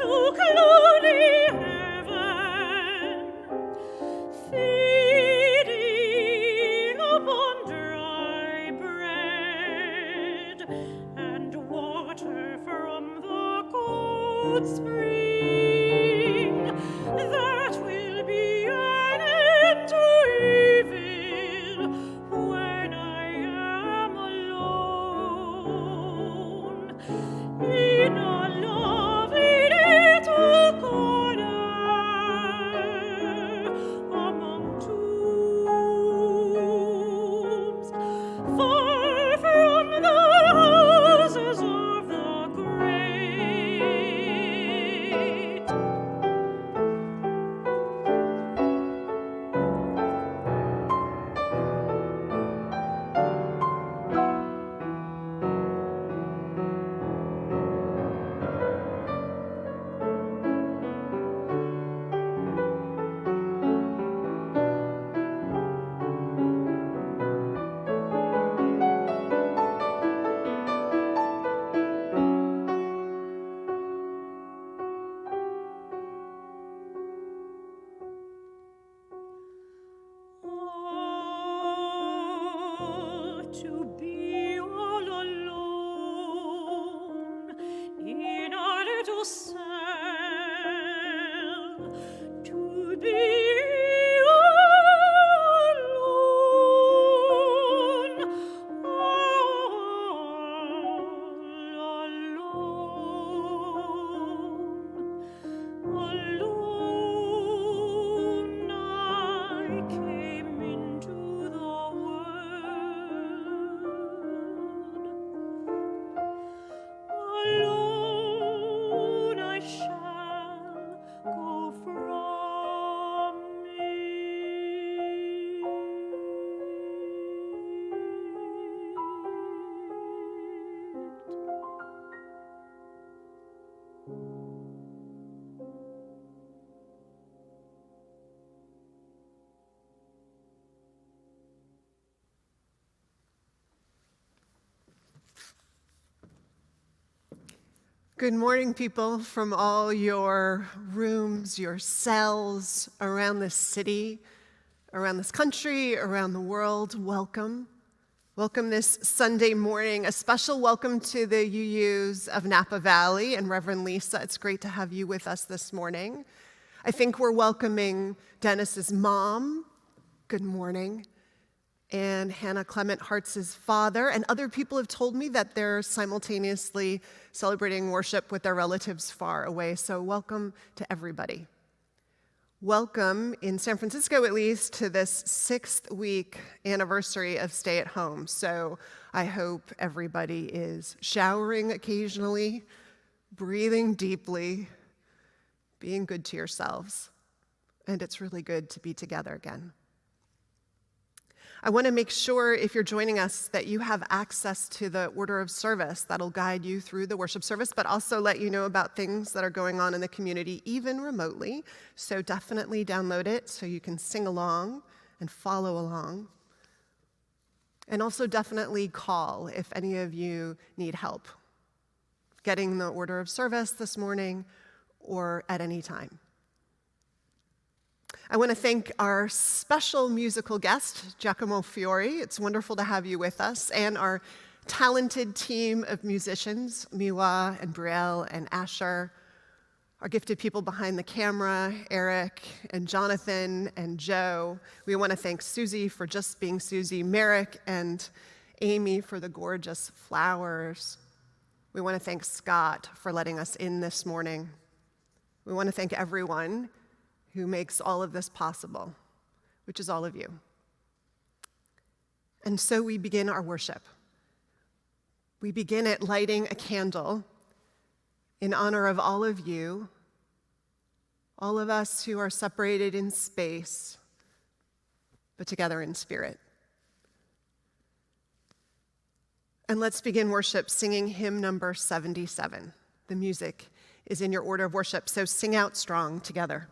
to cloudy heaven, feeding upon dry bread and water from the cold spring. That will be an end to evil when I am alone in a lovely little corner among tombs, far from the houses of the great. Oh, to be all alone in a little cell, to be all alone, alone I came into the world. Alone I shall go from Good morning, people from all your rooms, your cells around this city, around this country, around the world. Welcome. Welcome this Sunday morning. A special welcome to the UUs of Napa Valley and Reverend Lisa. It's great to have you with us this morning. I think we're welcoming Dennis's mom. Good morning. And Hannah Clement Hartz's father, and other people have told me that they're simultaneously celebrating worship with their relatives far away, so welcome to everybody. Welcome, in San Francisco at least, to this 6th week anniversary of stay at home. So I hope everybody is showering occasionally, breathing deeply, being good to yourselves, and it's really good to be together again. I want to make sure, if you're joining us, that you have access to the order of service that'll guide you through the worship service, but also let you know about things that are going on in the community, even remotely. So definitely download it so you can sing along and follow along. And also definitely call if any of you need help getting the order of service this morning or at any time. I want to thank our special musical guest, Giacomo Fiore. It's wonderful to have you with us, and our talented team of musicians, My-Hoa and Brielle and Asher, our gifted people behind the camera, Eric and Jonathan and Joe. We want to thank Susie for just being Susie, Merrick and Amy for the gorgeous flowers. We want to thank Scott for letting us in this morning. We want to thank everyone who makes all of this possible, which is all of you. And so we begin our worship. We begin at lighting a candle in honor of all of you, all of us who are separated in space, but together in spirit. And let's begin worship singing hymn number 77. The music is in your order of worship, so sing out strong together.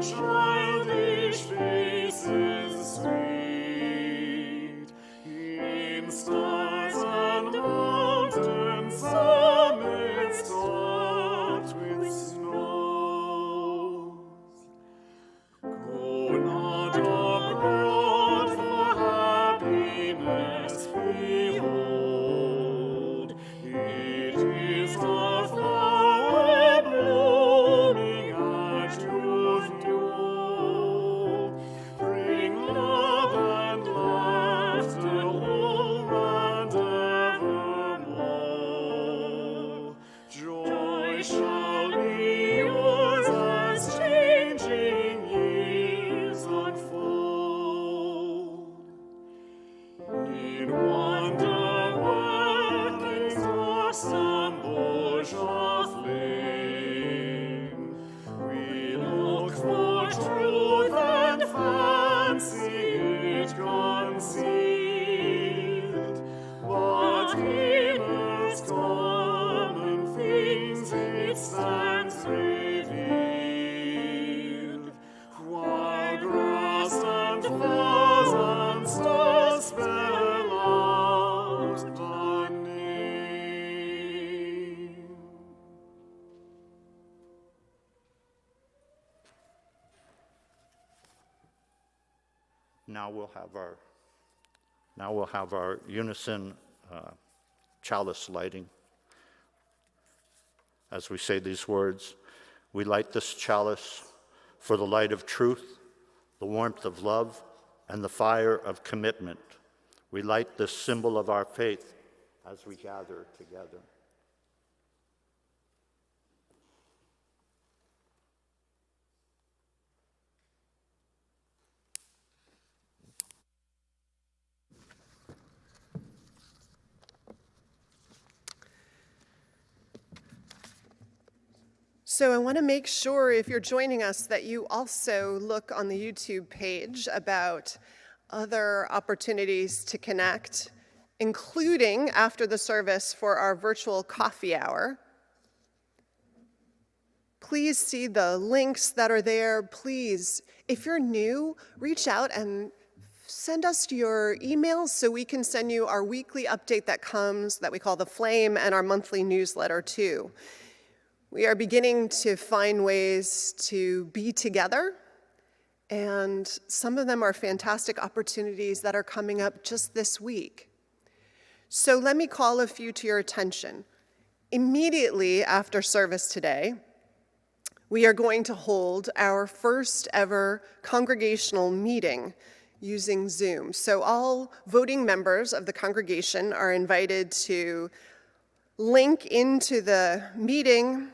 childish faces sweet, in stars and mountain summits topped with snows. Go not abroad for happiness, behold, it is the flower blooming at your door. Bring love and laughter home and evermore. Joy shall be yours as changing years unfold. In wonder workings awesome Bourge of flame, we look for truth and fancy it concealed. But in its common things it stands revealed. While grass and flowers and stars spell out the name. Now we'll have our unison chalice lighting. As we say these words, we light this chalice for the light of truth, the warmth of love, and the fire of commitment. We light this symbol of our faith as we gather together. So I want to make sure if you're joining us that you also look on the YouTube page about other opportunities to connect, including after the service for our virtual coffee hour. Please see the links that are there. Please, if you're new, reach out and send us your emails so we can send you our weekly update that comes, that we call The Flame, and our monthly newsletter too. We are beginning to find ways to be together, and some of them are fantastic opportunities that are coming up just this week. So let me call a few to your attention. Immediately after service today, we are going to hold our first ever congregational meeting using Zoom. So all voting members of the congregation are invited to link into the meeting.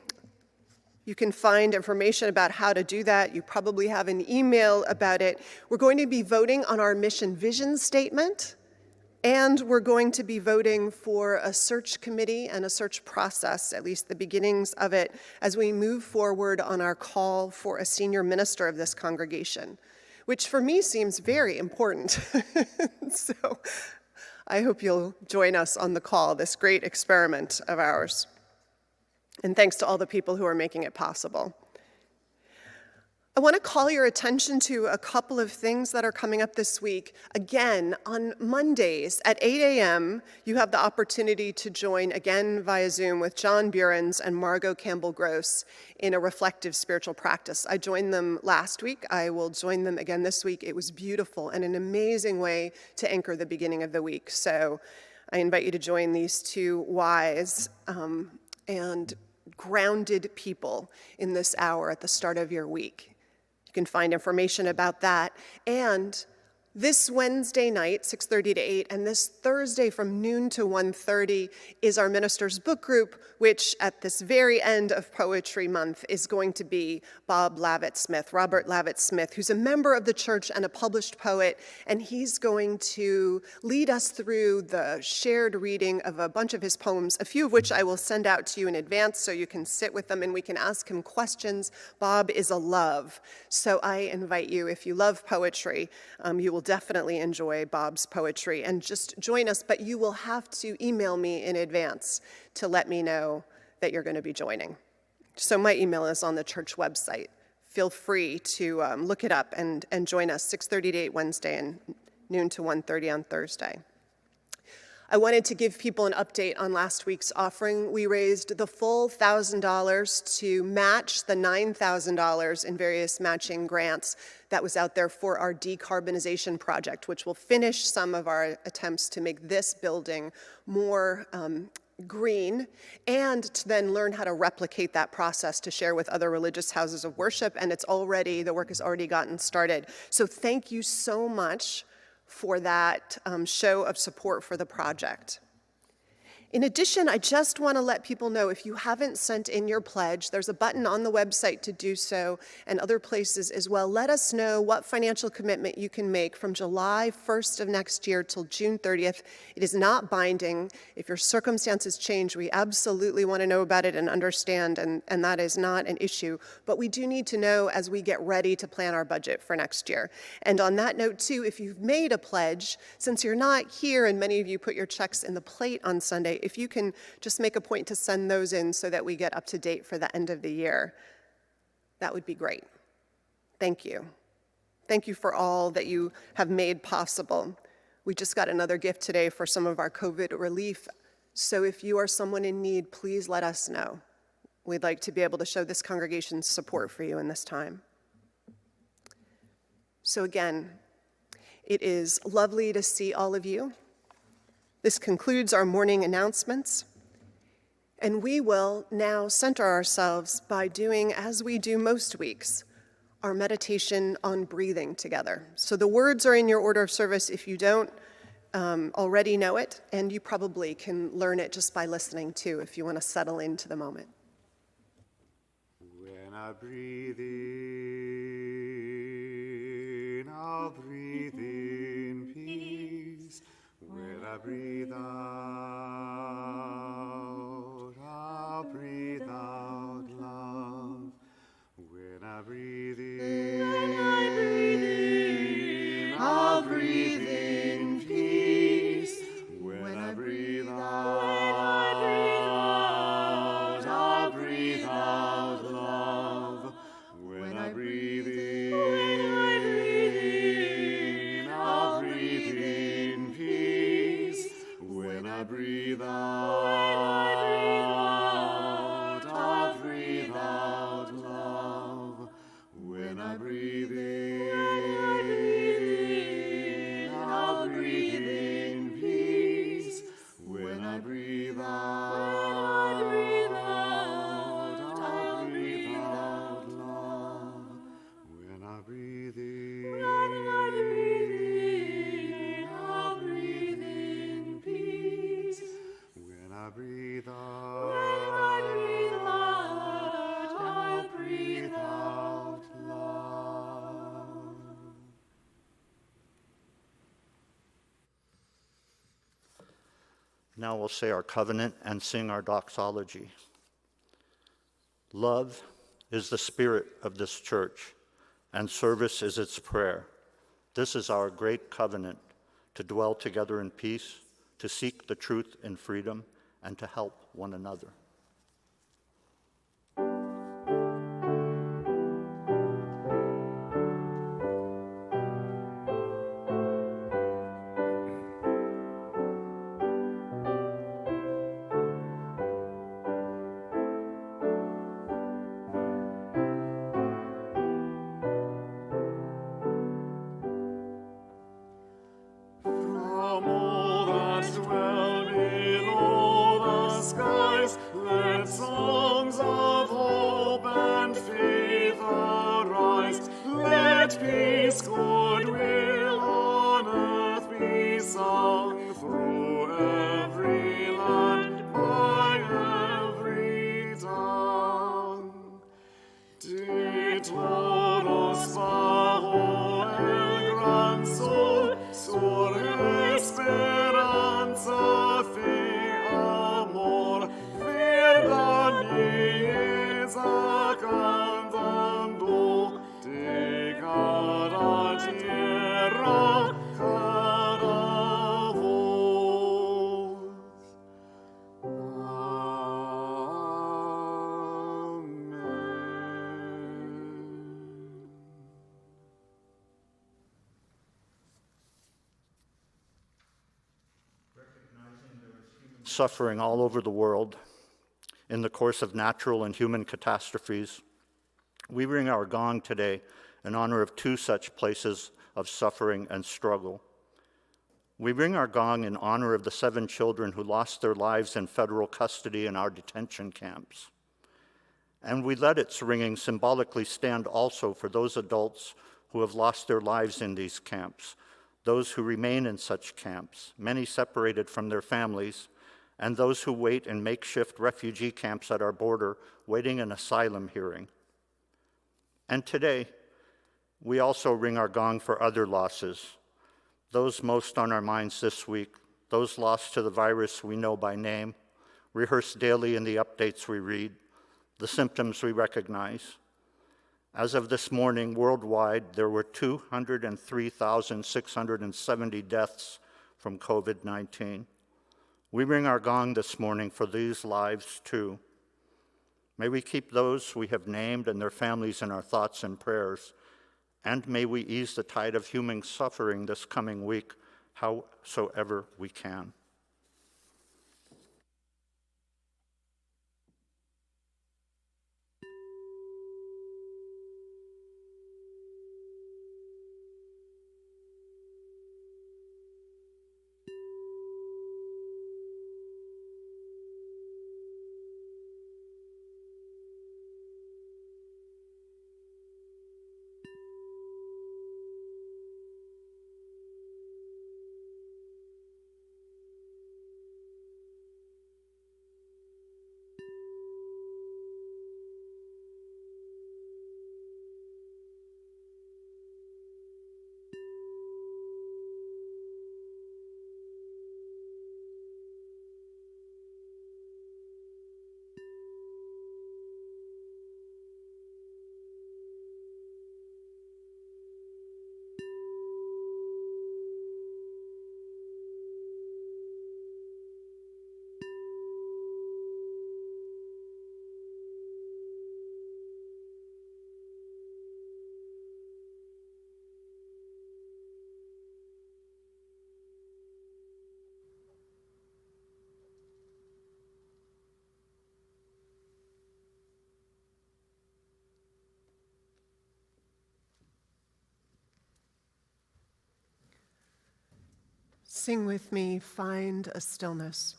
You can find information about how to do that. You probably have an email about it. We're going to be voting on our mission vision statement, and we're going to be voting for a search committee and a search process, at least the beginnings of it, as we move forward on our call for a senior minister of this congregation, which for me seems very important. So I hope you'll join us on the call, this great experiment of ours. And thanks to all the people who are making it possible. I want to call your attention to a couple of things that are coming up this week. Again, on Mondays at 8 a.m., you have the opportunity to join again via Zoom with John Burens and Margot Campbell-Gross in a reflective spiritual practice. I joined them last week. I will join them again this week. It was beautiful and an amazing way to anchor the beginning of the week. So I invite you to join these two wise and grounded people in this hour at the start of your week. You can find information about that. And this Wednesday night, 6:30 to 8, and this Thursday from noon to 1:30 is our Ministers Book Group, which at this very end of Poetry Month is going to be Robert Lavett Smith, who's a member of the church and a published poet, and he's going to lead us through the shared reading of a bunch of his poems, a few of which I will send out to you in advance so you can sit with them and we can ask him questions. Bob is a love, so I invite you, if you love poetry, you will definitely enjoy Bob's poetry, and just join us, but you will have to email me in advance to let me know that you're going to be joining. So my email is on the church website. feel free to look it up and join us 6:30 to 8 Wednesday and noon to 1:30 on Thursday. I wanted to give people an update on last week's offering. We raised the full $1,000 to match the $9,000 in various matching grants that was out there for our decarbonization project, which will finish some of our attempts to make this building more green, and to then learn how to replicate that process to share with other religious houses of worship. And the work has already gotten started. So thank you so much for that show of support for the project. In addition, I just want to let people know, if you haven't sent in your pledge, there's a button on the website to do so, and other places as well. Let us know what financial commitment you can make from July 1st of next year till June 30th. It is not binding. If your circumstances change, we absolutely want to know about it and understand, and that is not an issue. But we do need to know as we get ready to plan our budget for next year. And on that note, too, if you've made a pledge, since you're not here and many of you put your checks in the plate on Sunday, if you can just make a point to send those in so that we get up to date for the end of the year, that would be great. Thank you. Thank you for all that you have made possible. We just got another gift today for some of our COVID relief. So if you are someone in need, please let us know. We'd like to be able to show this congregation's support for you in this time. So again, it is lovely to see all of you. This concludes our morning announcements, and we will now center ourselves by doing, as we do most weeks, our meditation on breathing together. So the words are in your order of service if you don't already know it, and you probably can learn it just by listening too, if you want to settle into the moment. When I breathe in, I'll breathe in peace. When I breathe out, I'll breathe out love. When I breathe in, I'll breathe in peace. When I breathe out, I'll breathe out love. When I breathe in, I'll breathe in peace. When I breathe out, I'll breathe out love. When I breathe in, I'll breathe in peace. When I breathe out, I'll breathe out love. When I breathe in, I'll breathe in peace. When I breathe out, I'll breathe out love. Now we'll say our covenant and sing our doxology. Love is the spirit of this church, and service is its prayer. This is our great covenant, to dwell together in peace, to seek the truth in freedom, and to help one another. From all that dwell below the skies, let songs of hope and faith arise. Let peace, goodwill on earth be sung through every land, by every tongue. De todos bajo el gran sol, sur esperanza, fe, amor, verdad nieza cantando, de cada suffering all over the world in the course of natural and human catastrophes, we ring our gong today in honor of two such places of suffering and struggle. We ring our gong in honor of the 7 children who lost their lives in federal custody in our detention camps. And we let its ringing symbolically stand also for those adults who have lost their lives in these camps, those who remain in such camps, many separated from their families, and those who wait in makeshift refugee camps at our border, waiting an asylum hearing. And today, we also ring our gong for other losses, those most on our minds this week, those lost to the virus we know by name, rehearsed daily in the updates we read, the symptoms we recognize. As of this morning, worldwide, there were 203,670 deaths from COVID-19. We ring our gong this morning for these lives too. May we keep those we have named and their families in our thoughts and prayers, and may we ease the tide of human suffering this coming week, howsoever we can. Sing with me, Find a Stillness.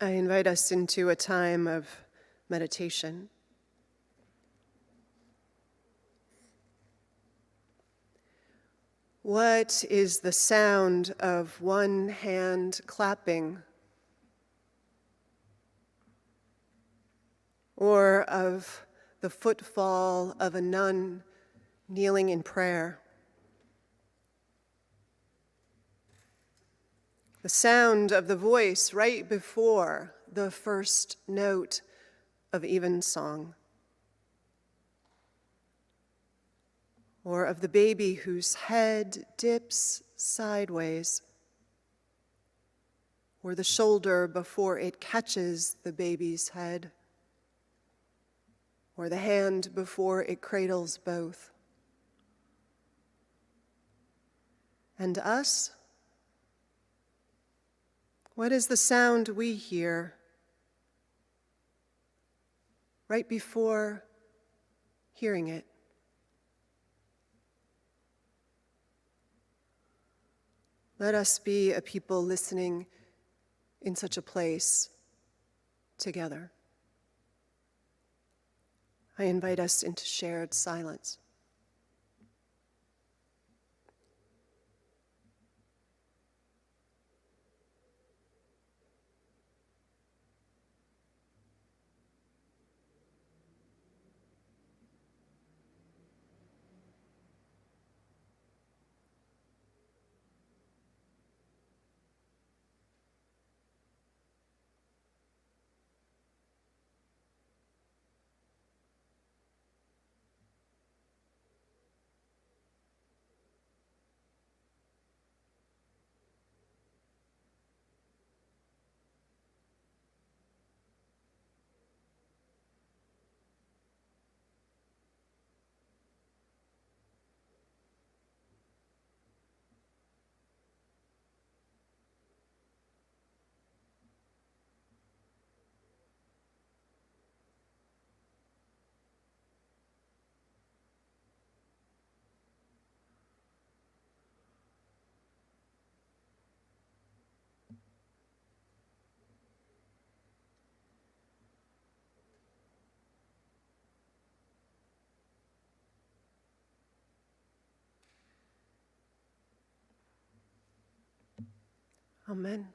I invite us into a time of meditation. What is the sound of one hand clapping, or of the footfall of a nun kneeling in prayer? The sound of the voice right before the first note of evensong, or of the baby whose head dips sideways, or the shoulder before it catches the baby's head, or the hand before it cradles both. And us? What is the sound we hear right before hearing it? Let us be a people listening in such a place together. I invite us into shared silence. Amen.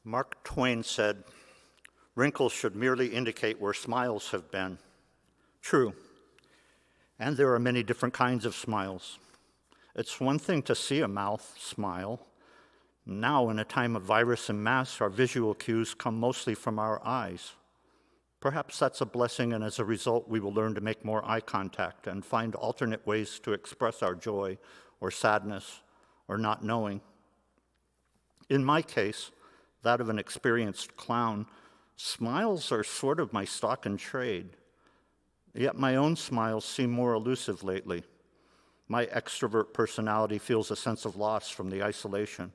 Mark Twain said, "Wrinkles should merely indicate where smiles have been." True. And there are many different kinds of smiles. It's one thing to see a mouth smile. Now, in a time of virus and masks, our visual cues come mostly from our eyes. Perhaps that's a blessing, and as a result, we will learn to make more eye contact and find alternate ways to express our joy or sadness or not knowing. In my case, that of an experienced clown, smiles are sort of my stock in trade. Yet my own smiles seem more elusive lately. My extrovert personality feels a sense of loss from the isolation.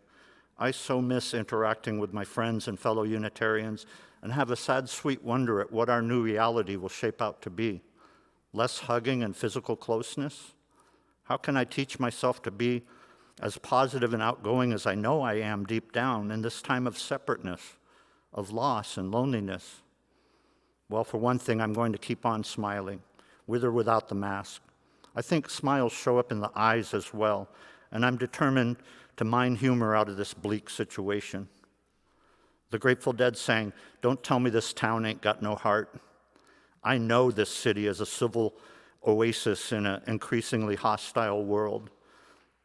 I so miss interacting with my friends and fellow Unitarians and have a sad, sweet wonder at what our new reality will shape out to be. Less hugging and physical closeness? How can I teach myself to be as positive and outgoing as I know I am deep down in this time of separateness, of loss and loneliness? Well, for one thing, I'm going to keep on smiling, with or without the mask. I think smiles show up in the eyes as well, and I'm determined to mine humor out of this bleak situation. The Grateful Dead sang, "Don't tell me this town ain't got no heart." I know this city is a civil oasis in an increasingly hostile world,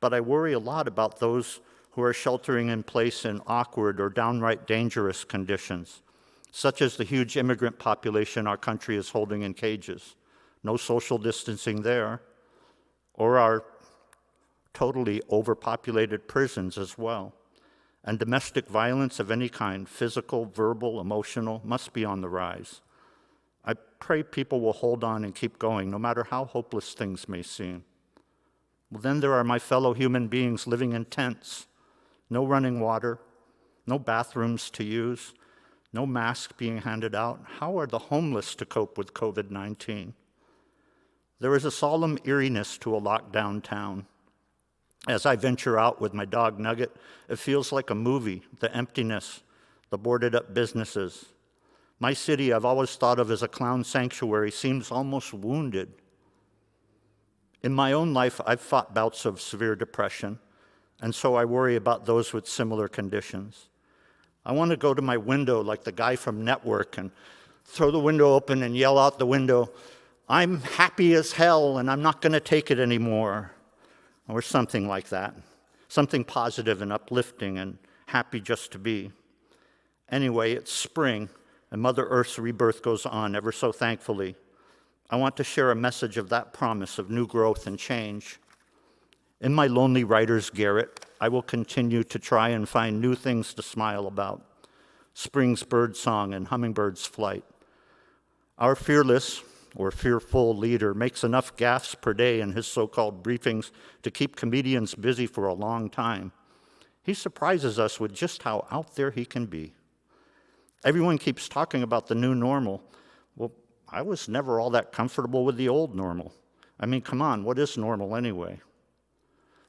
but I worry a lot about those who are sheltering in place in awkward or downright dangerous conditions, such as the huge immigrant population our country is holding in cages. No social distancing there, or our totally overpopulated prisons as well. And domestic violence of any kind, physical, verbal, emotional, must be on the rise. I pray people will hold on and keep going, no matter how hopeless things may seem. Well, then there are my fellow human beings living in tents. No running water, no bathrooms to use, no masks being handed out. How are the homeless to cope with COVID-19? There is a solemn eeriness to a lockdown town. As I venture out with my dog Nugget, it feels like a movie, the emptiness, the boarded up businesses. My city, I've always thought of as a clown sanctuary, seems almost wounded. In my own life, I've fought bouts of severe depression, and so I worry about those with similar conditions. I want to go to my window like the guy from Network and throw the window open and yell out the window, "I'm happy as hell and I'm not going to take it anymore," or something like that. Something positive and uplifting and happy just to be. Anyway, it's spring, and Mother Earth's rebirth goes on ever so thankfully. I want to share a message of that promise of new growth and change. In my lonely writer's garret, I will continue to try and find new things to smile about. Spring's birdsong and hummingbird's flight. Our fearless, or fearful leader makes enough gaffes per day in his so-called briefings to keep comedians busy for a long time. He surprises us with just how out there he can be. Everyone keeps talking about the new normal. Well, I was never all that comfortable with the old normal. I mean, come on, what is normal anyway?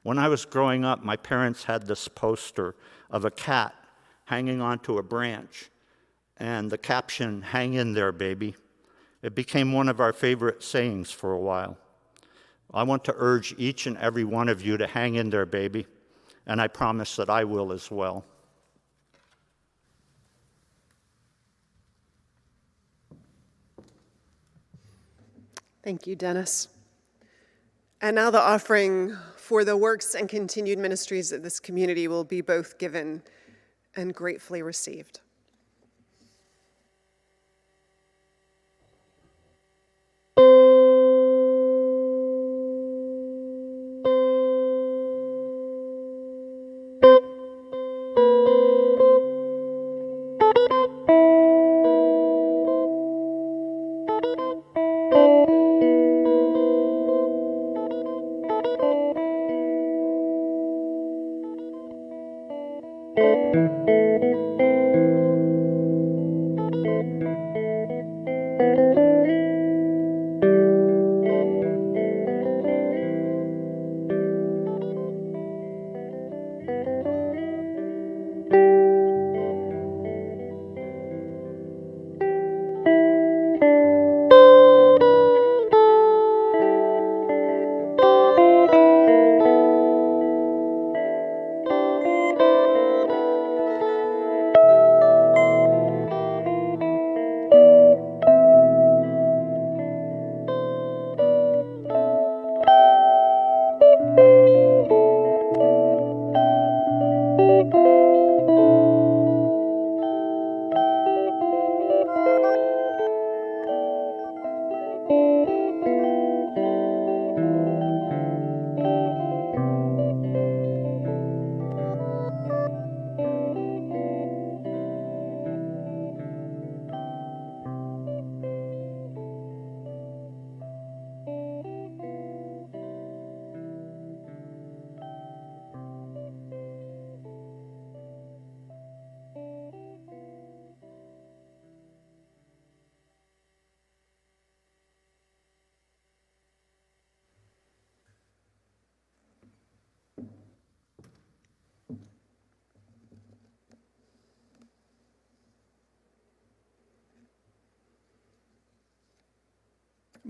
When I was growing up, my parents had this poster of a cat hanging onto a branch, and the caption, "Hang in there, baby." It became one of our favorite sayings for a while. I want to urge each and every one of you to hang in there, baby, and I promise that I will as well. Thank you, Dennis. And now the offering for the works and continued ministries of this community will be both given and gratefully received.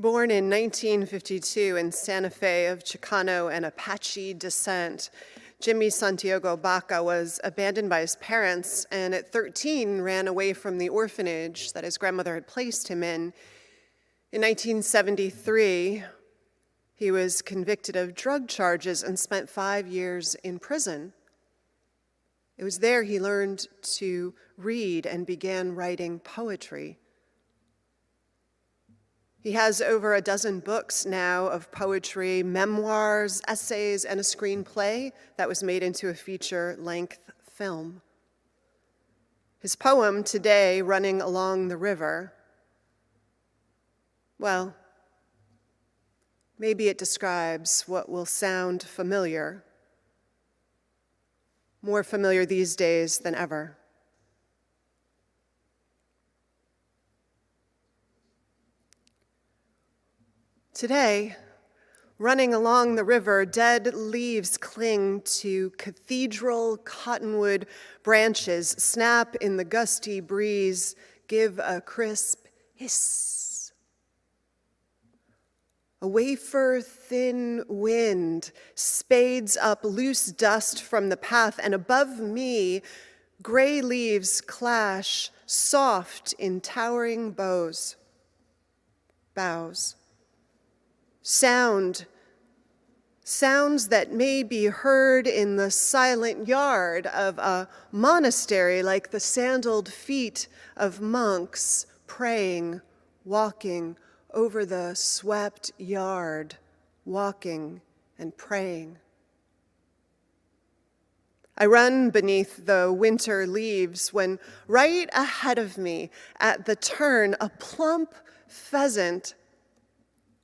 Born in 1952 in Santa Fe of Chicano and Apache descent, Jimmy Santiago Baca was abandoned by his parents and at 13 ran away from the orphanage that his grandmother had placed him in. In 1973, he was convicted of drug charges and spent 5 years in prison. It was there he learned to read and began writing poetry. He has over a dozen books now of poetry, memoirs, essays, and a screenplay that was made into a feature-length film. His poem today, Running Along the River, well, maybe it describes what will sound familiar, more familiar these days than ever. Today, running along the river, dead leaves cling to cathedral cottonwood branches, snap in the gusty breeze, give a crisp hiss. A wafer-thin wind spades up loose dust from the path, and above me, gray leaves clash, soft in towering bows. Sounds that may be heard in the silent yard of a monastery, like the sandaled feet of monks praying, walking over the swept yard, walking and praying. I run beneath the winter leaves when right ahead of me at the turn, a plump pheasant,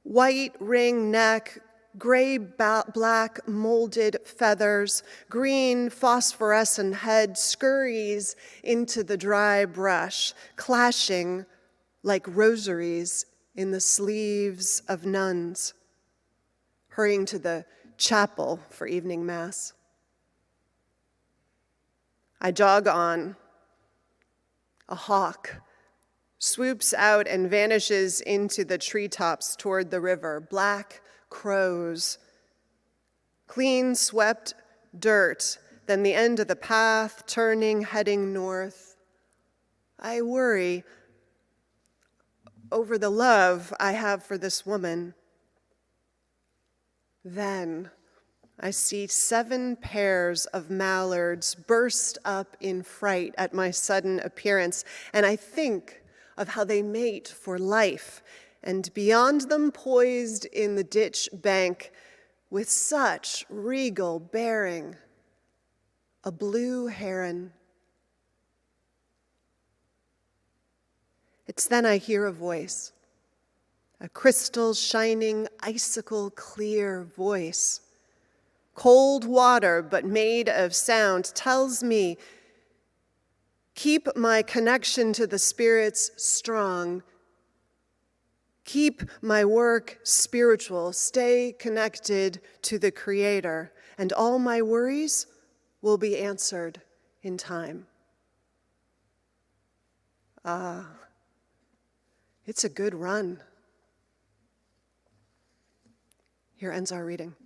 white ring neck, gray-black molded feathers, green phosphorescent head scurries into the dry brush, clashing like rosaries in the sleeves of nuns, hurrying to the chapel for evening mass. I jog on. A hawk swoops out and vanishes into the treetops toward the river. Black crows, clean swept dirt, then the end of the path, turning, heading north. I worry over the love I have for this woman. Then I see 7 pairs of mallards burst up in fright at my sudden appearance, and I think of how they mate for life, and beyond them, poised in the ditch bank, with such regal bearing, a blue heron. It's then I hear a voice, a crystal shining, icicle clear voice. Cold water, but made of sound, tells me, keep my connection to the spirits strong. Keep my work spiritual. Stay connected to the Creator, and all my worries will be answered in time. It's a good run. Here ends our reading.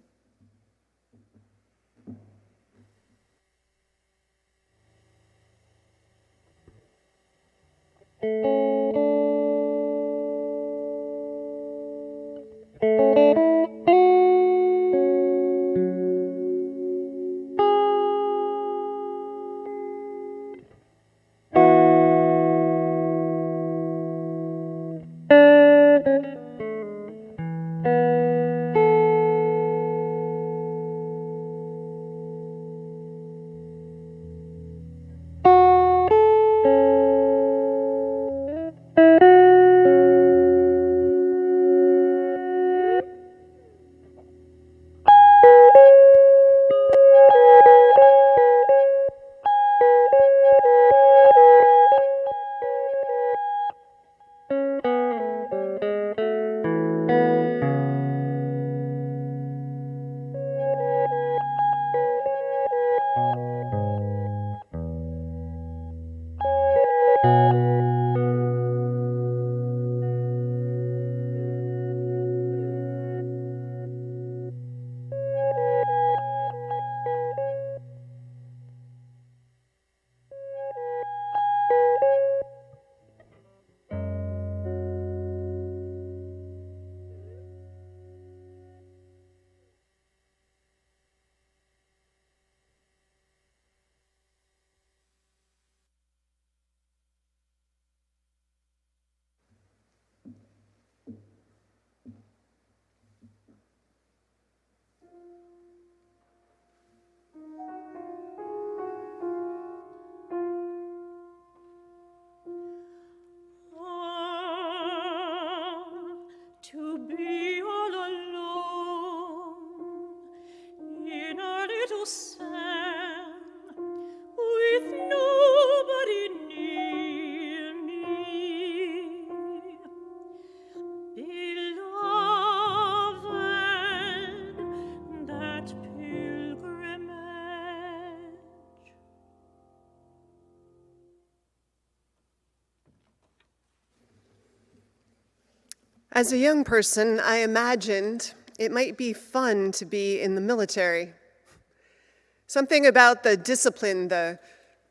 As a young person, I imagined it might be fun to be in the military. Something about the discipline, the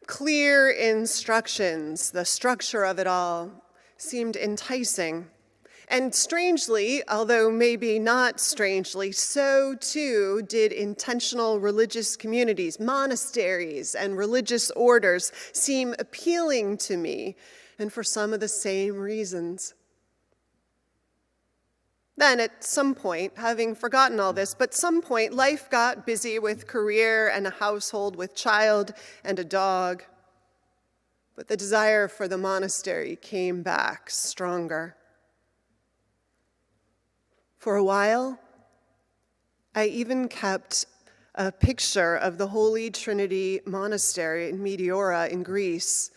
clear instructions, the structure of it all seemed enticing. And strangely, although maybe not strangely, so too did intentional religious communities, monasteries, and religious orders seem appealing to me, and for some of the same reasons. Then at some point, having forgotten all this, but some point life got busy with career and a household with child and a dog. But the desire for the monastery came back stronger. For a while, I even kept a picture of the Holy Trinity Monastery in Meteora in Greece,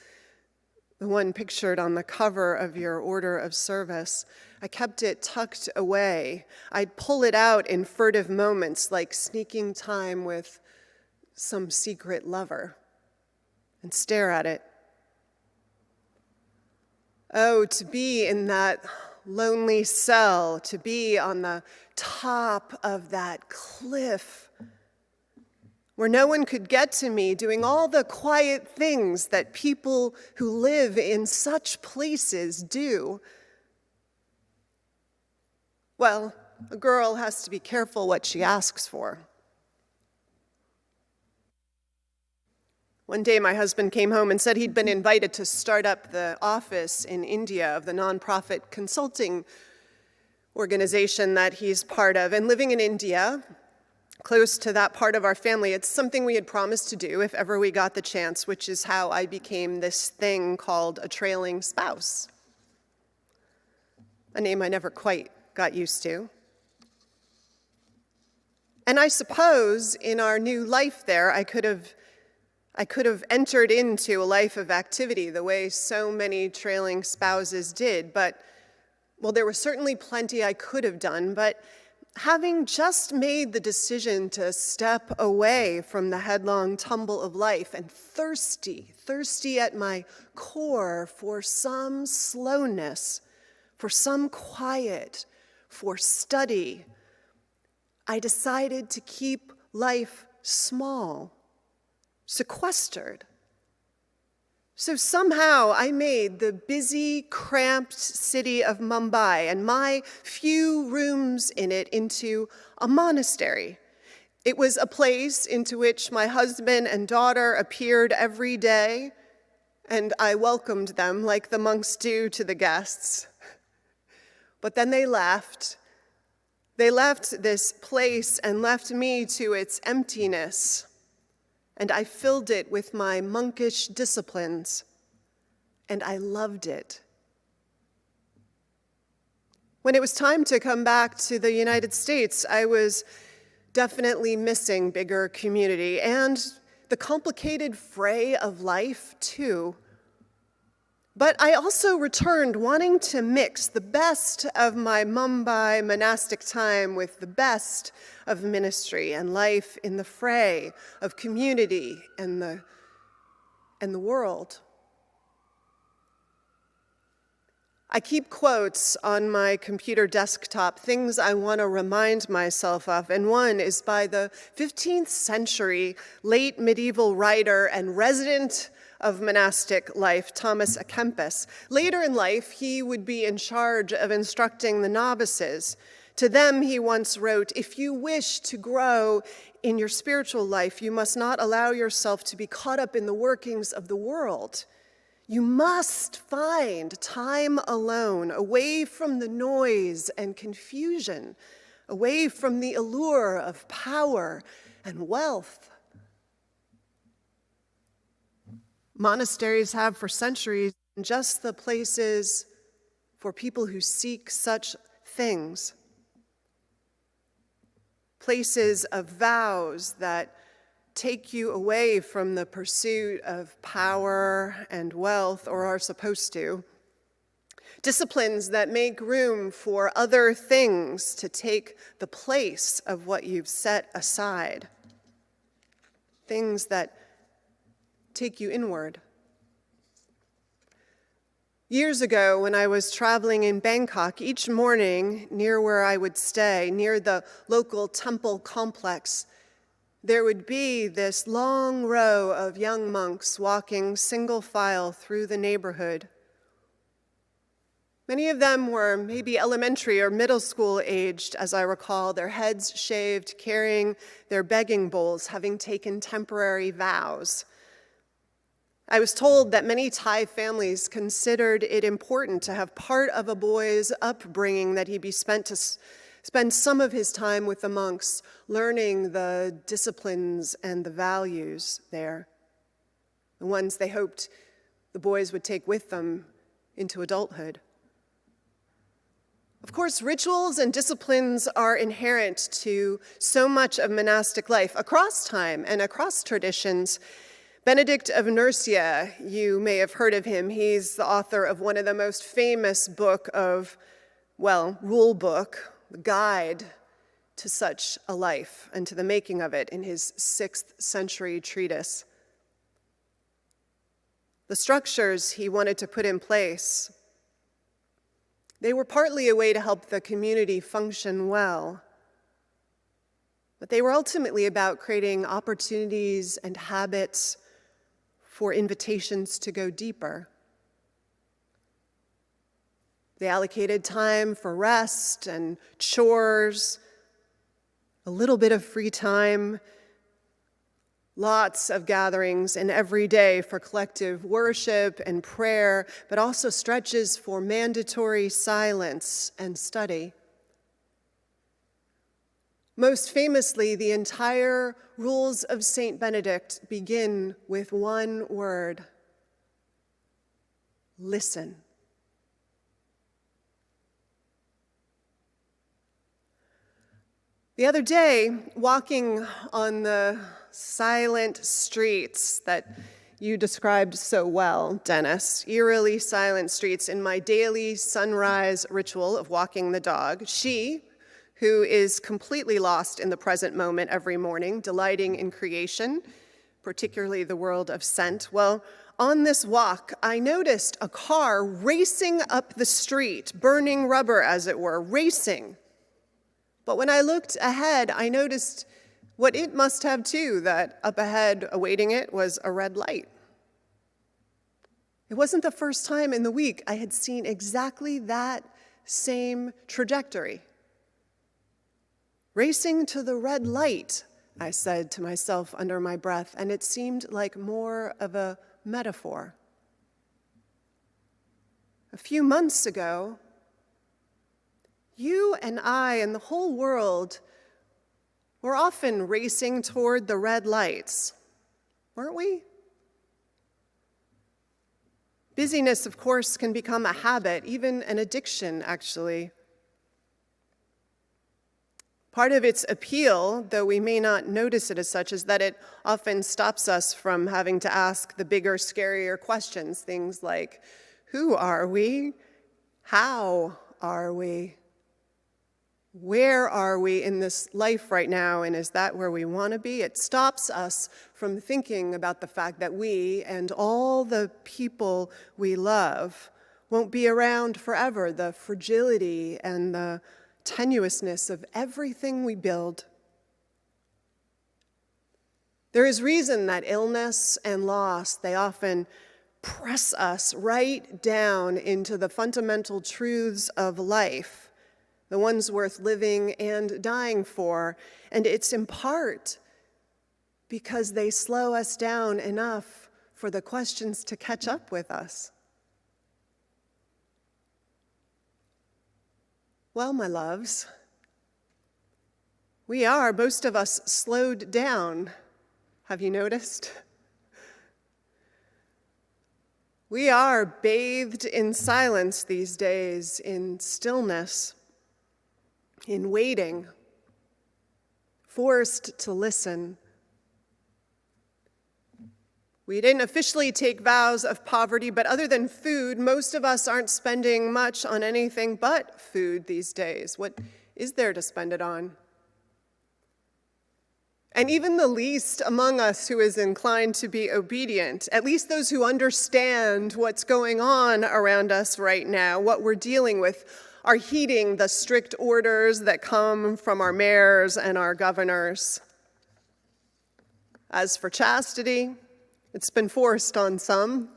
the one pictured on the cover of your order of service. I kept it tucked away. I'd pull it out in furtive moments, like sneaking time with some secret lover, and stare at it. Oh, to be in that lonely cell, to be on the top of that cliff where no one could get to me, doing all the quiet things that people who live in such places do. Well, a girl has to be careful what she asks for. One day my husband came home and said he'd been invited to start up the office in India of the nonprofit consulting organization that he's part of. And living in India, close to that part of our family, it's something we had promised to do if ever we got the chance, which is how I became this thing called a trailing spouse. A name I never quite got used to. And I suppose in our new life there, I could have entered into a life of activity the way so many trailing spouses did, but, well, there was certainly plenty I could have done, but having just made the decision to step away from the headlong tumble of life and thirsty at my core for some slowness, for some quiet, for study, I decided to keep life small, sequestered. So somehow I made the busy, cramped city of Mumbai and my few rooms in it into a monastery. It was a place into which my husband and daughter appeared every day, and I welcomed them like the monks do to the guests. But then they left. They left this place and left me to its emptiness. And I filled it with my monkish disciplines, and I loved it. When it was time to come back to the United States, I was definitely missing bigger community and the complicated fray of life, too. But I also returned wanting to mix the best of my Mumbai monastic time with the best of ministry and life in the fray of community and the world. I keep quotes on my computer desktop, things I want to remind myself of, and one is by the 15th century late medieval writer and resident of monastic life, Thomas à Kempis. Later in life, he would be in charge of instructing the novices. To them, he once wrote, "If you wish to grow in your spiritual life, you must not allow yourself to be caught up in the workings of the world. You must find time alone, away from the noise and confusion, away from the allure of power and wealth." Monasteries have for centuries been just the places for people who seek such things. Places of vows that take you away from the pursuit of power and wealth, or are supposed to. Disciplines that make room for other things to take the place of what you've set aside. Things that take you inward. Years ago, when I was traveling in Bangkok, each morning near where I would stay, near the local temple complex, there would be this long row of young monks walking single file through the neighborhood. Many of them were maybe elementary or middle school aged, as I recall, their heads shaved, carrying their begging bowls, having taken temporary vows. I was told that many Thai families considered it important to have part of a boy's upbringing that he be spent to spend some of his time with the monks, learning the disciplines and the values there, the ones they hoped the boys would take with them into adulthood. Of course, rituals and disciplines are inherent to so much of monastic life across time and across traditions. Benedict of Nursia, you may have heard of him. He's the author of one of the most famous rule book, the guide to such a life and to the making of it in his 6th century treatise. The structures he wanted to put in place, they were partly a way to help the community function well, but they were ultimately about creating opportunities and habits for invitations to go deeper. They allocated time for rest and chores, a little bit of free time, lots of gatherings, and every day for collective worship and prayer, but also stretches for mandatory silence and study. Most famously, the entire rules of Saint Benedict begin with one word: listen. The other day, walking on the silent streets that you described so well, Dennis, eerily silent streets, in my daily sunrise ritual of walking the dog, she, who is completely lost in the present moment every morning, delighting in creation, particularly the world of scent, well, on this walk, I noticed a car racing up the street, burning rubber, as it were, racing. But when I looked ahead, I noticed what it must have too, that up ahead awaiting it was a red light. It wasn't the first time in the week I had seen exactly that same trajectory. Racing to the red light, I said to myself under my breath, and it seemed like more of a metaphor. A few months ago, you and I and the whole world were often racing toward the red lights, weren't we? Busyness, of course, can become a habit, even an addiction, actually. Part of its appeal, though we may not notice it as such, is that it often stops us from having to ask the bigger, scarier questions, things like, who are we? How are we? Where are we in this life right now, and is that where we want to be? It stops us from thinking about the fact that we and all the people we love won't be around forever, the fragility and the tenuousness of everything we build. There is reason that illness and loss, they often press us right down into the fundamental truths of life, the ones worth living and dying for. And it's in part because they slow us down enough for the questions to catch up with us. Well, my loves, we are, most of us, slowed down. Have you noticed? We are bathed in silence these days, in stillness, in waiting, forced to listen. We didn't officially take vows of poverty, but other than food, most of us aren't spending much on anything but food these days. What is there to spend it on? And even the least among us who is inclined to be obedient, at least those who understand what's going on around us right now, what we're dealing with, are heeding the strict orders that come from our mayors and our governors. As for chastity, it's been forced on some.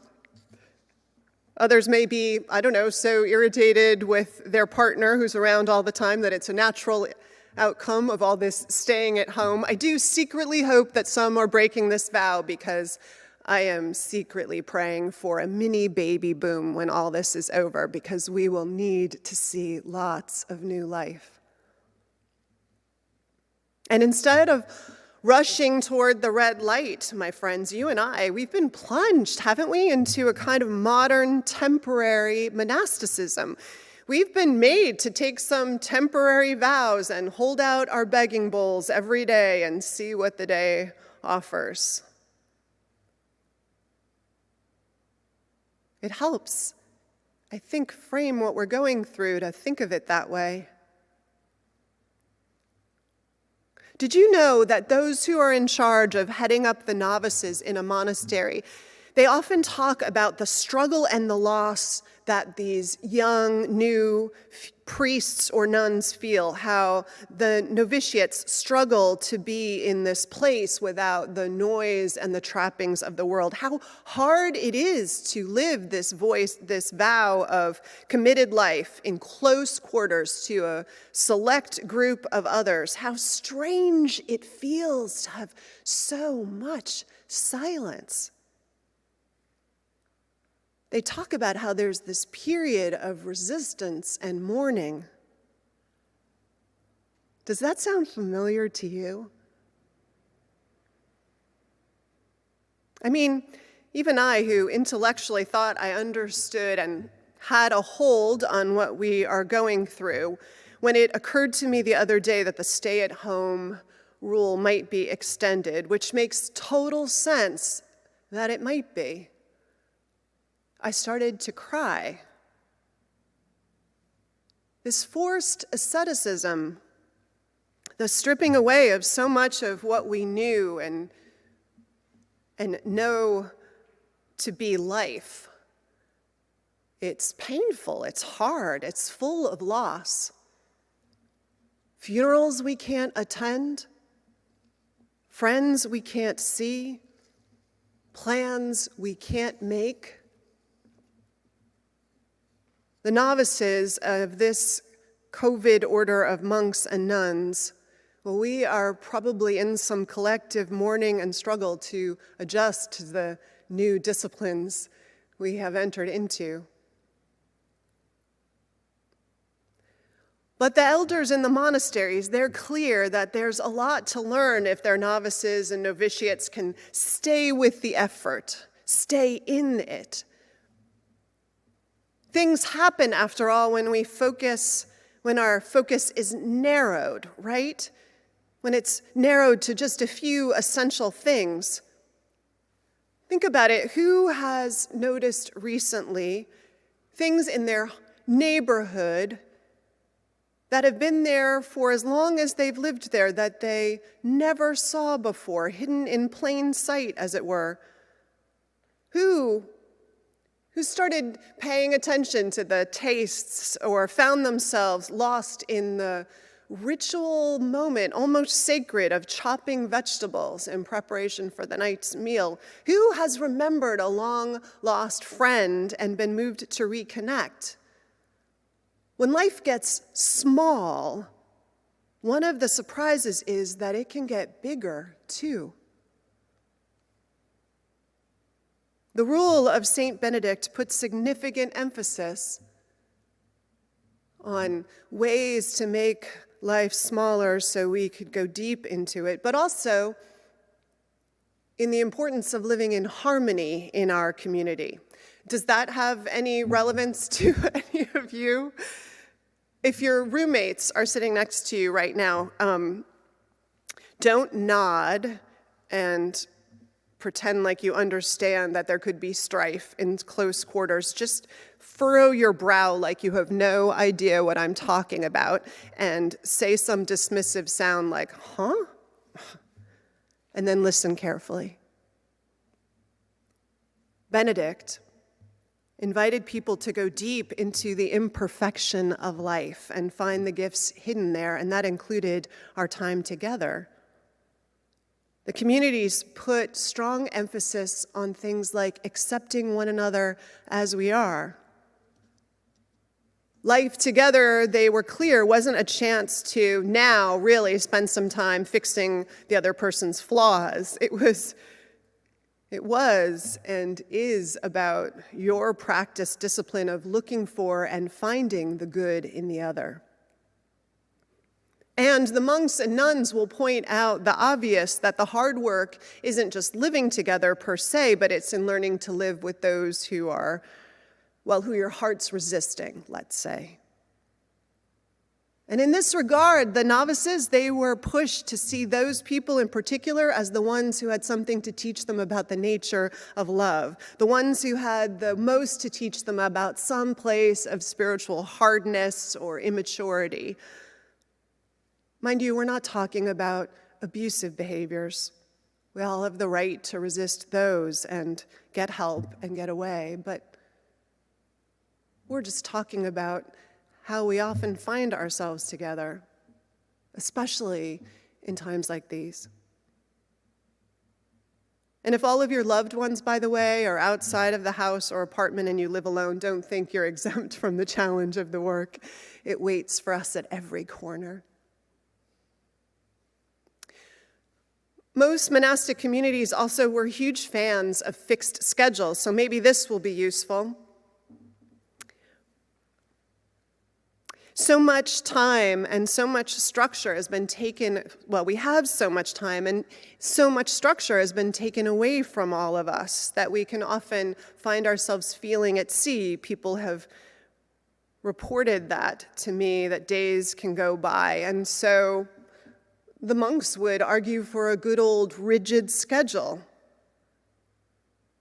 Others may be, so irritated with their partner who's around all the time that it's a natural outcome of all this staying at home. I do secretly hope that some are breaking this vow, because I am secretly praying for a mini baby boom when all this is over, because we will need to see lots of new life. And instead of rushing toward the red light, my friends, you and we've been plunged, haven't we, into a kind of modern temporary monasticism. We've been made to take some temporary vows and hold out our begging bowls every day and see what the day offers. It helps, I think, frame what we're going through to think of it that way. Did you know that those who are in charge of heading up the novices in a monastery, they often talk about the struggle and the loss that these young, new priests or nuns feel, how the novitiates struggle to be in this place without the noise and the trappings of the world, how hard it is to live this vow of committed life in close quarters to a select group of others, how strange it feels to have so much silence. They talk about how there's this period of resistance and mourning. Does that sound familiar to you? I mean, even I, who intellectually thought I understood and had a hold on what we are going through, when it occurred to me the other day that the stay-at-home rule might be extended, which makes total sense that it might be, I started to cry. This forced asceticism, the stripping away of so much of what we knew and know to be life, it's painful, it's hard, it's full of loss. Funerals we can't attend, friends we can't see, plans we can't make. The novices of this COVID order of monks and nuns, well, we are probably in some collective mourning and struggle to adjust to the new disciplines we have entered into. But the elders in the monasteries, they're clear that there's a lot to learn if their novices and novitiates can stay with the effort, stay in it. Things happen, after all, when our focus is narrowed, right? When it's narrowed to just a few essential things. Think about it. Who has noticed recently things in their neighborhood that have been there for as long as they've lived there that they never saw before, hidden in plain sight, as it were? Who started paying attention to the tastes or found themselves lost in the ritual moment, almost sacred, of chopping vegetables in preparation for the night's meal? Who has remembered a long-lost friend and been moved to reconnect? When life gets small, one of the surprises is that it can get bigger, too. The rule of Saint Benedict puts significant emphasis on ways to make life smaller so we could go deep into it, but also in the importance of living in harmony in our community. Does that have any relevance to any of you? If your roommates are sitting next to you right now, don't nod and pretend like you understand that there could be strife in close quarters. Just furrow your brow like you have no idea what I'm talking about and say some dismissive sound like, huh? and then listen carefully. Benedict invited people to go deep into the imperfection of life and find the gifts hidden there, and that included our time together. The communities put strong emphasis on things like accepting one another as we are. Life together, they were clear, wasn't a chance to now really spend some time fixing the other person's flaws. It was and is about your practice discipline of looking for and finding the good in the other. And the monks and nuns will point out the obvious, that the hard work isn't just living together per se, but it's in learning to live with those who your heart's resisting, let's say. And in this regard, the novices, they were pushed to see those people in particular as the ones who had something to teach them about the nature of love, the ones who had the most to teach them about some place of spiritual hardness or immaturity. Mind you, we're not talking about abusive behaviors. We all have the right to resist those and get help and get away, but we're just talking about how we often find ourselves together, especially in times like these. And if all of your loved ones, by the way, are outside of the house or apartment and you live alone, don't think you're exempt from the challenge of the work. It waits for us at every corner. Most monastic communities also were huge fans of fixed schedules, so maybe this will be useful. So much time and so much structure has been taken, we have so much time and so much structure has been taken away from all of us that we can often find ourselves feeling at sea. People have reported that to me, that days can go by. And so the monks would argue for a good old rigid schedule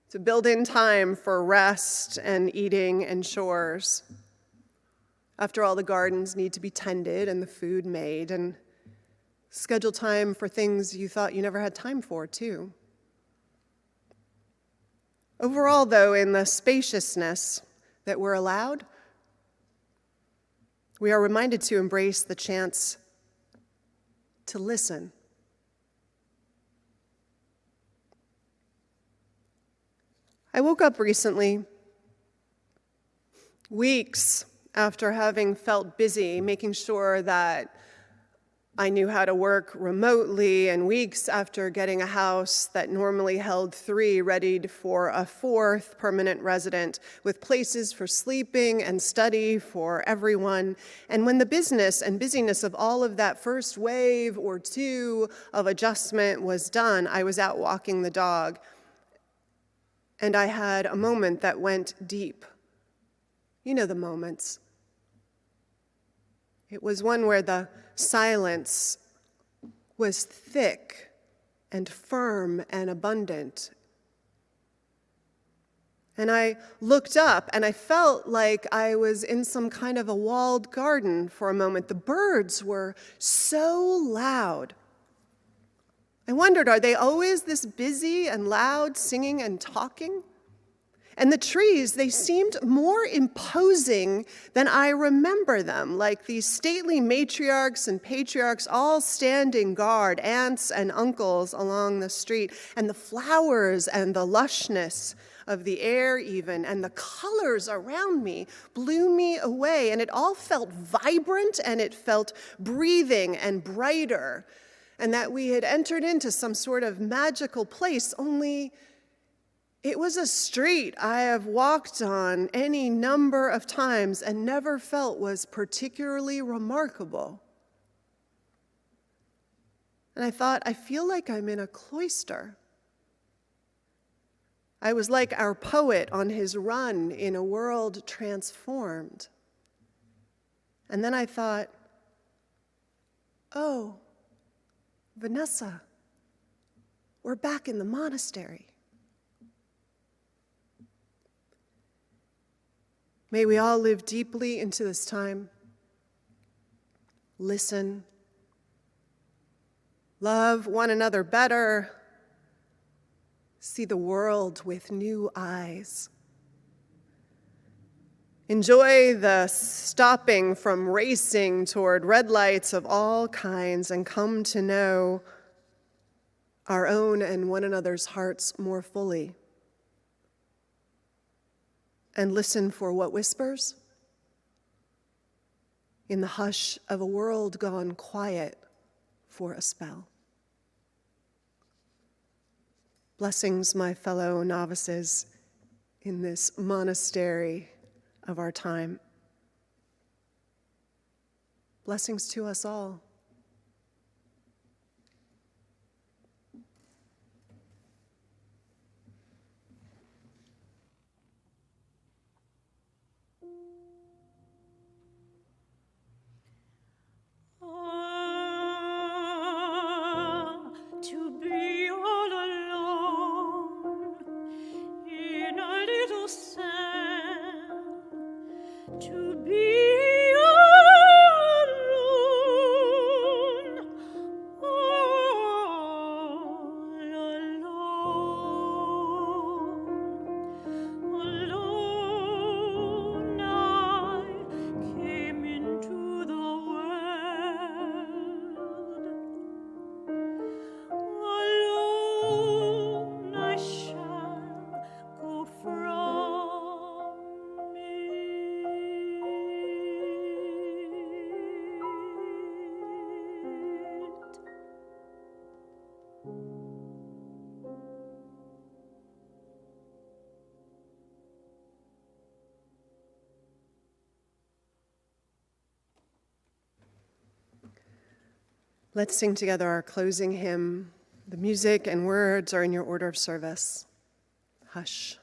to build in time for rest and eating and chores. After all, the gardens need to be tended and the food made, and schedule time for things you thought you never had time for, too. Overall, though, in the spaciousness that we're allowed, we are reminded to embrace the chance to listen. I woke up recently, weeks after having felt busy, making sure that I knew how to work remotely, and weeks after getting a house that normally held 3 readied for a 4th permanent resident, with places for sleeping and study for everyone. And when the business and busyness of all of that first wave or 2 of adjustment was done, I was out walking the dog, and I had a moment that went deep. You know the moments. It was one where the silence was thick and firm and abundant. And I looked up and I felt like I was in some kind of a walled garden for a moment. The birds were so loud. I wondered, are they always this busy and loud, singing and talking? And the trees, they seemed more imposing than I remember them, like these stately matriarchs and patriarchs all standing guard, aunts and uncles along the street. And the flowers and the lushness of the air even, and the colors around me blew me away. And it all felt vibrant, and it felt breathing and brighter. And that we had entered into some sort of magical place, only it was a street I have walked on any number of times and never felt was particularly remarkable. And I thought, I feel like I'm in a cloister. I was like our poet on his run in a world transformed. And then I thought, oh, Vanessa, we're back in the monastery. May we all live deeply into this time, listen, love one another better, See the world with new eyes. Enjoy the stopping from racing toward red lights of all kinds and come to know our own and one another's hearts more fully. And listen for what whispers in the hush of a world gone quiet for a spell. Blessings, my fellow novices, in this monastery of our time. Blessings to us all. To be all alone in a little sand, to be alone, all alone, I came into the world. Alone I shall go from it. Let's sing together our closing hymn. The music and words are in your order of service. Hush.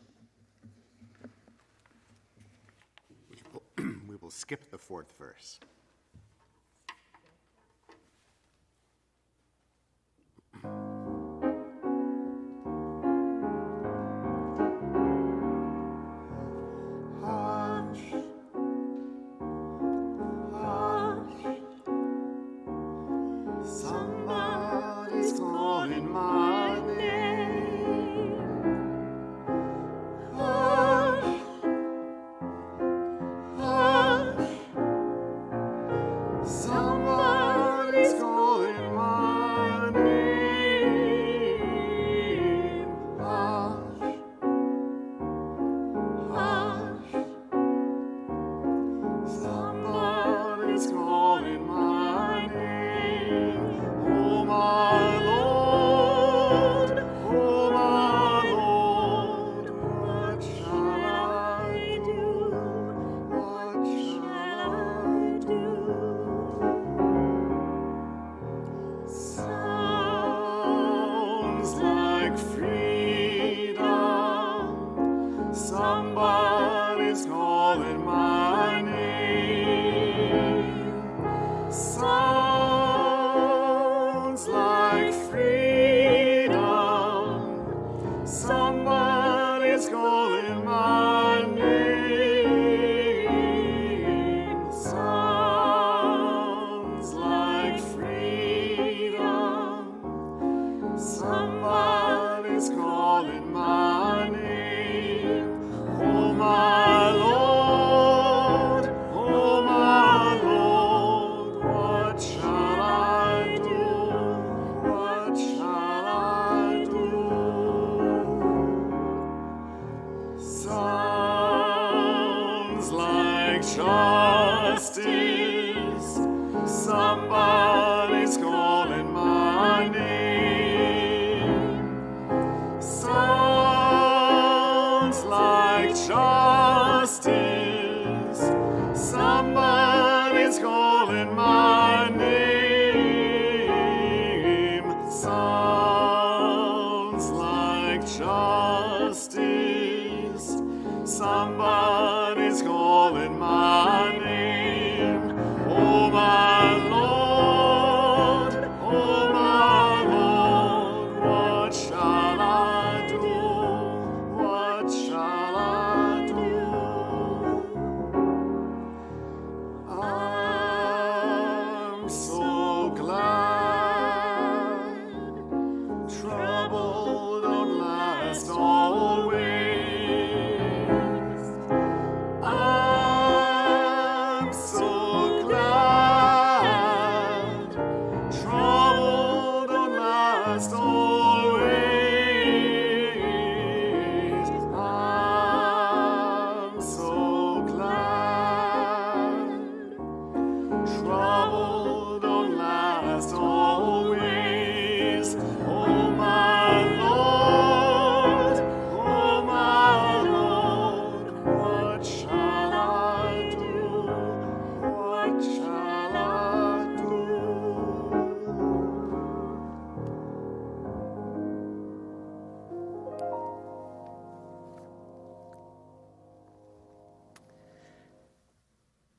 We will skip the fourth verse. Hush, hush, somebody's calling my name. Hush, hush, somebody's calling my name. Hush, hush, somebody's calling my name. Oh my Lord, what shall I do? What shall I do? Sounds like freedom. Somebody's calling my name. Sounds like freedom. Somebody's calling my name. Sounds like freedom. Somebody's calling my name. Oh my Lord, what shall I do? What shall I do? Sounds like justice. Somebody's calling my name. Sounds like justice. Somebody's calling my name. Sounds like justice. Somebody's calling my name. Oh my Lord, what shall I do? What shall I do? I'm so glad trouble don't last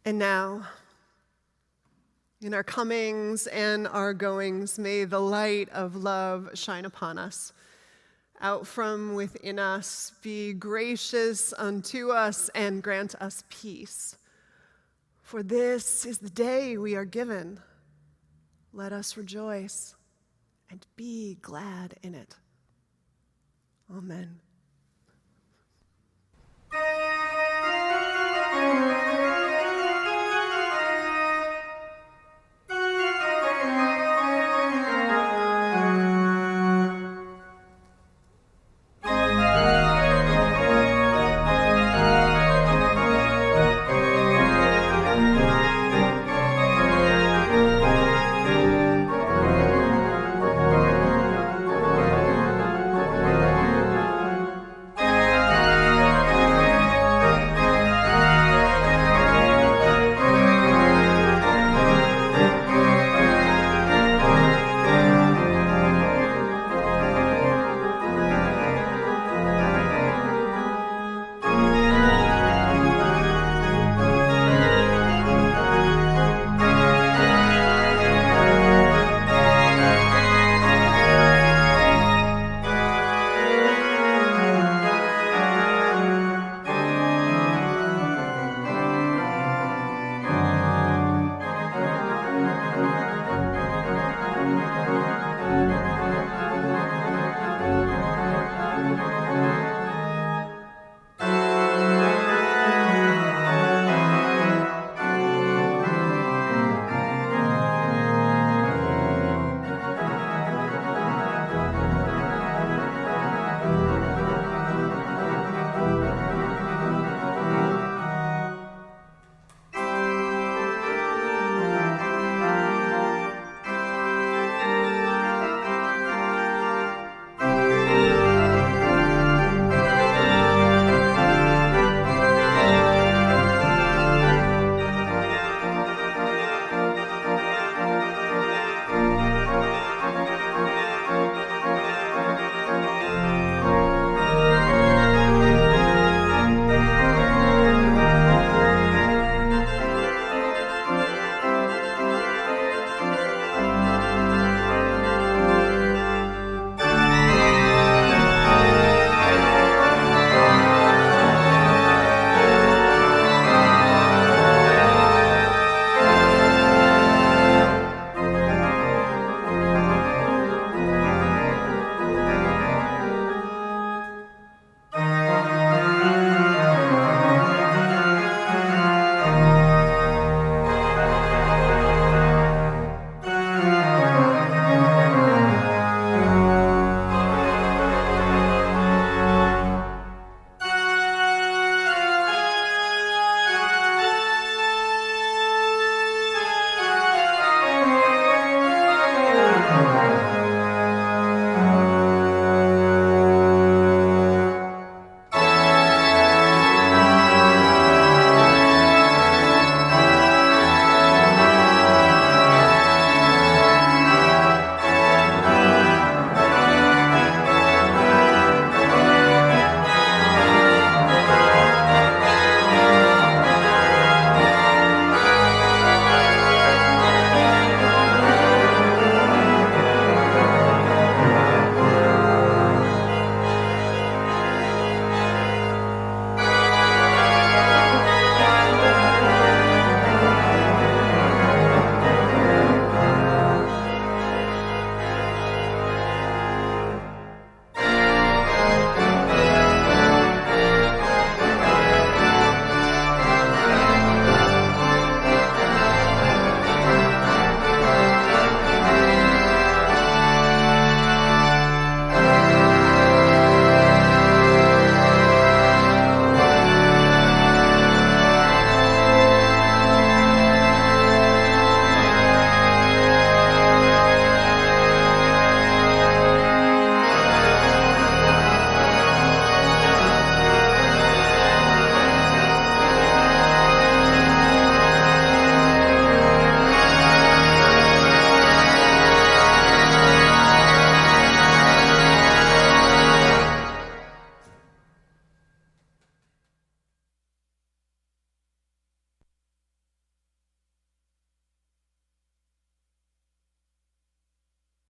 And now, in our comings and our goings, may the light of love shine upon us. Out from within us, be gracious unto us and grant us peace. For this is the day we are given. Let us rejoice and be glad in it. Amen.